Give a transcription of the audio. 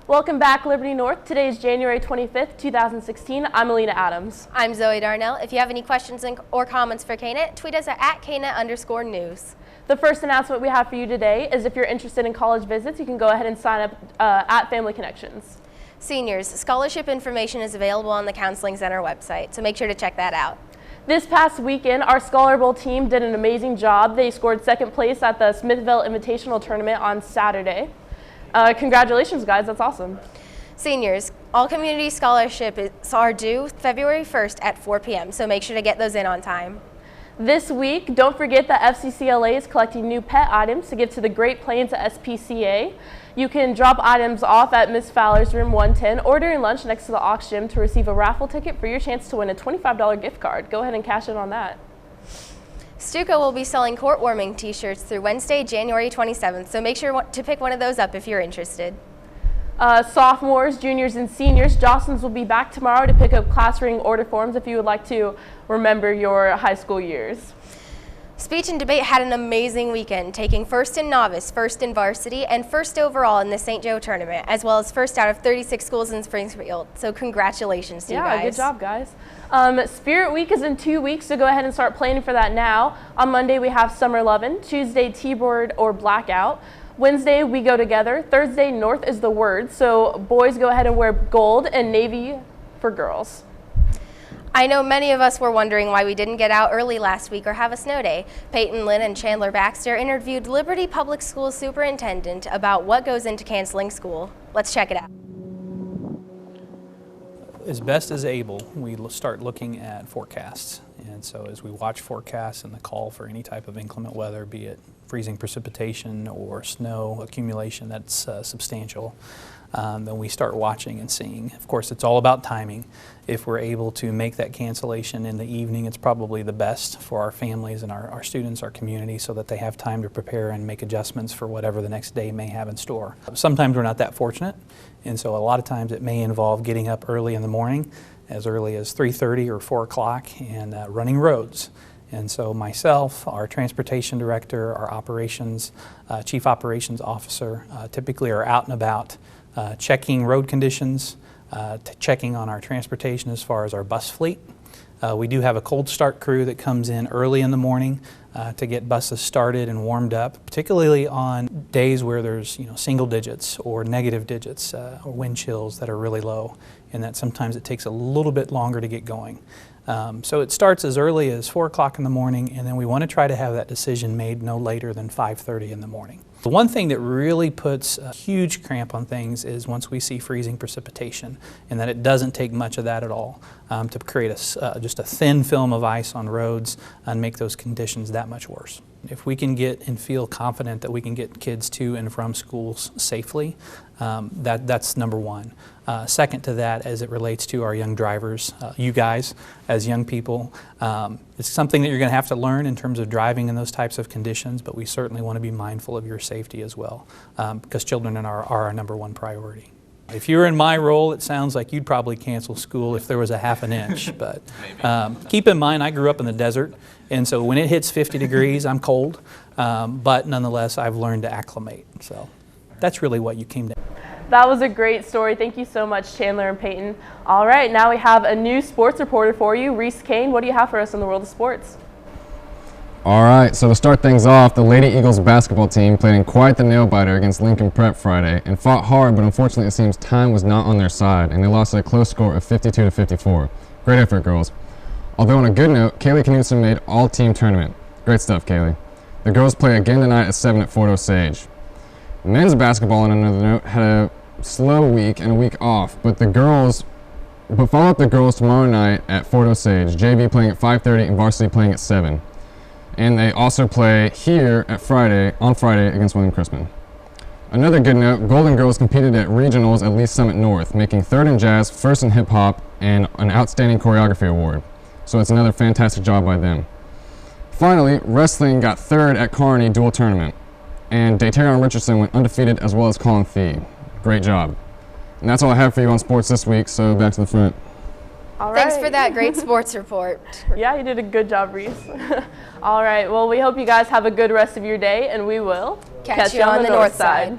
Welcome back, Liberty North. Today is January 25th, 2016. I'm Alina Adams. I'm Zoe Darnell. If you have any questions or comments for KNET, tweet us at @KNET_news. The first announcement we have for you today is if you're interested in college visits, you can go ahead and sign up at Family Connections. Seniors, scholarship information is available on the Counseling Center website, so make sure to check that out. This past weekend, our Scholar Bowl team did an amazing job. They scored second place at the Smithville Invitational Tournament on Saturday. Congratulations, guys. That's awesome. Seniors, all community scholarships are due February 1st at 4 p.m., so make sure to get those in on time. This week, don't forget that FCCLA is collecting new pet items to give to the Great Plains SPCA. You can drop items off at Miss Fowler's room 110 or during lunch next to the aux gym to receive a raffle ticket for your chance to win a $25 gift card. Go ahead and cash in on that. Stuco will be selling court warming t-shirts through Wednesday, January 27th, so make sure to pick one of those up if you're interested. Sophomores, juniors, and seniors, Jostens will be back tomorrow to pick up class ring order forms if you would like to remember your high school years. Speech and debate had an amazing weekend, taking first in novice, first in varsity, and first overall in the St. Joe tournament, as well as first out of 36 schools in Springfield. So congratulations to you guys. Yeah, good job, guys. Spirit Week is in 2 weeks, so go ahead and start planning for that now. On Monday, we have Summer Lovin', Tuesday, T-Board or Blackout. Wednesday, we go together. Thursday, North is the word, so boys go ahead and wear gold and navy for girls. I know many of us were wondering why we didn't get out early last week or have a snow day. Peyton Lynn and Chandler Baxter interviewed Liberty Public Schools Superintendent about what goes into canceling school. Let's check it out. As best as able, we start looking at forecasts. And so as we watch forecasts and the call for any type of inclement weather, be it freezing precipitation or snow accumulation that's substantial, then we start watching and seeing. Of course, it's all about timing. If we're able to make that cancellation in the evening, it's probably the best for our families and our students, our community, so that they have time to prepare and make adjustments for whatever the next day may have in store. Sometimes we're not that fortunate, and so a lot of times it may involve getting up early in the morning, as early as 3:30 or 4 o'clock, and running roads. And so myself, our transportation director, our operations, chief operations officer, typically are out and about checking road conditions, checking on our transportation as far as our bus fleet. We do have a cold start crew that comes in early in the morning to get buses started and warmed up, particularly on days where there's single digits or negative digits or wind chills that are really low, and that sometimes it takes a little bit longer to get going. So it starts as early as 4 o'clock in the morning, and then we want to try to have that decision made no later than 5:30 in the morning. The one thing that really puts a huge cramp on things is once we see freezing precipitation, and that it doesn't take much of that at all to create just a thin film of ice on roads and make those conditions that much worse. If we can get and feel confident that we can get kids to and from schools safely, that's number one. Second to that, as it relates to our young drivers, you guys as young people, it's something that you're going to have to learn in terms of driving in those types of conditions, but we certainly want to be mindful of your safety as well, because children are our number one priority. If you were in my role, it sounds like you'd probably cancel school if there was a half an inch, but keep in mind I grew up in the desert, and so when it hits 50 degrees, I'm cold, but nonetheless, I've learned to acclimate. So that's really what you came to. That was a great story. Thank you so much, Chandler and Peyton. All right, now we have a new sports reporter for you. Reese Kane, what do you have for us in the world of sports? All right, so to start things off, the Lady Eagles basketball team played in quite the nail-biter against Lincoln Prep Friday and fought hard, but unfortunately it seems time was not on their side, and they lost at a close score of 52-54. Great effort, girls. Although on a good note, Kaylee Knudsen made all-team tournament. Great stuff, Kaylee. The girls play again tonight at 7 at Fort Osage. Men's basketball, on another note, had a slow week and a week off, but follow up the girls tomorrow night at Fort Osage, JV playing at 5:30 and varsity playing at 7. And they also play here on Friday against William Crispin. Another good note, Golden Girls competed at regionals at Lee Summit North, making 3rd in jazz, 1st in hip hop, and an outstanding choreography award. So it's another fantastic job by them. Finally, wrestling got 3rd at Kearney dual tournament, and Dayterion Richardson went undefeated as well as Colin Thee. Great job. And that's all I have for you on sports this week, so back to the front. All right. Thanks for that great sports report. Yeah, you did a good job, Reese. All right, well, we hope you guys have a good rest of your day, and we will catch you on the north side.